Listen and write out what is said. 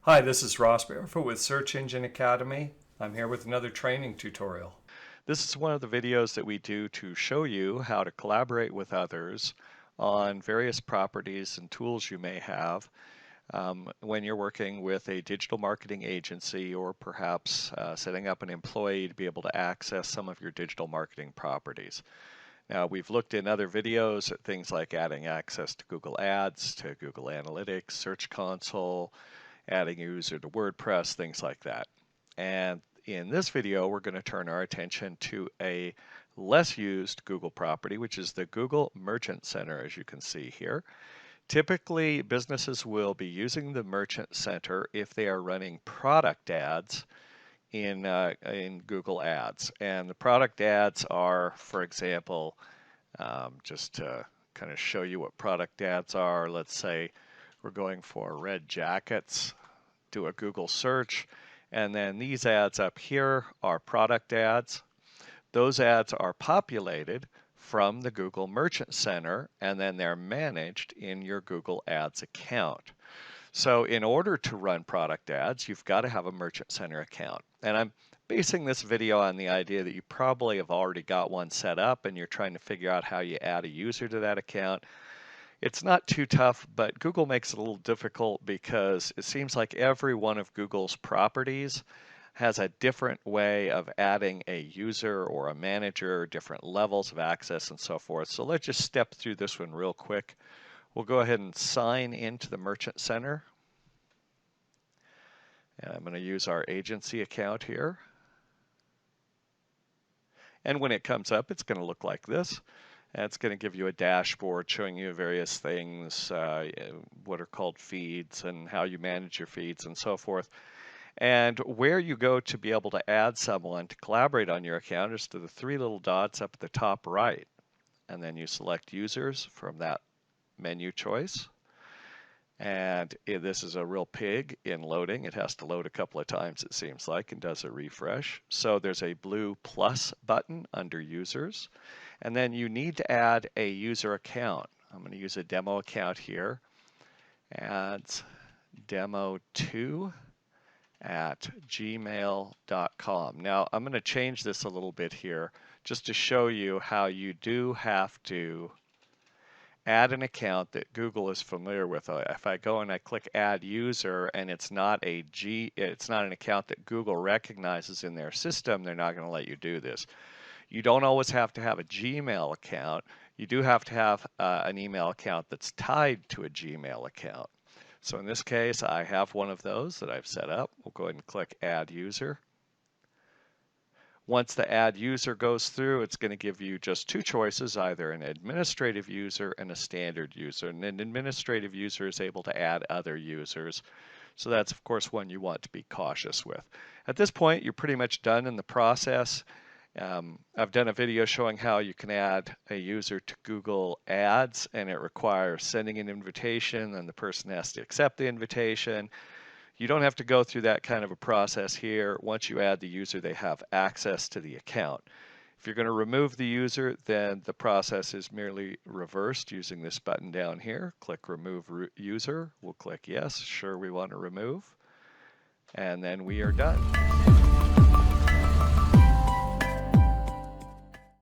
Hi, this is Ross Barefoot with Search Engine Academy. I'm here with another training tutorial. This is one of the videos that we do to show you how to collaborate with others on various properties and tools you may have when you're working with a digital marketing agency or perhaps setting up an employee to be able to access some of your digital marketing properties. Now, we've looked in other videos at things like adding access to Google Ads, to Google Analytics, Search Console, adding a user to WordPress, things like that. And in this video, we're going to turn our attention to a less used Google property, which is the Google Merchant Center, as you can see here. Typically, businesses will be using the Merchant Center if they are running product ads in Google Ads. And the product ads are, for example, just to kind of show you what product ads are, let's say we're going for red jackets, do a Google search, and then these ads up here are product ads. Those ads are populated from the Google Merchant Center, and then they're managed in your Google Ads account. So in order to run product ads, you've got to have a Merchant Center account. And I'm basing this video on the idea that you probably have already got one set up and you're trying to figure out how you add a user to that account. It's not too tough, but Google makes it a little difficult because it seems like every one of Google's properties has a different way of adding a user or a manager, different levels of access and so forth. So let's just step through this one real quick. We'll go ahead and sign into the Merchant Center. And I'm going to use our agency account here. And when it comes up, it's going to look like this. And it's going to give you a dashboard showing you various things, what are called feeds and how you manage your feeds and so forth. And where you go to be able to add someone to collaborate on your account is to the three little dots up at the top right. And then you select users from that menu choice. And this is a real pig in loading. It has to load a couple of times, it seems like, and does a refresh. So there's a blue plus button under users. And then you need to add a user account. I'm going to use a demo account here. Add demo2@gmail.com. Now I'm going to change this a little bit here just to show you how you do have to add an account that Google is familiar with. If I go and I click add user and it's not an account that Google recognizes in their system, they're not going to let you do this. You don't always have to have a Gmail account. You do have to have an email account that's tied to a Gmail account. So in this case, I have one of those that I've set up. We'll go ahead and click add user. Once the add user goes through, it's going to give you just two choices, either an administrative user and a standard user. And an administrative user is able to add other users. So that's, of course, one you want to be cautious with. At this point, you're pretty much done in the process. I've done a video showing how you can add a user to Google Ads, and it requires sending an invitation, and the person has to accept the invitation. You don't have to go through that kind of a process here. Once you add the user, they have access to the account. If you're going to remove the user, then the process is merely reversed using this button down here. Click remove user. We'll click yes, sure we want to remove. And then we are done.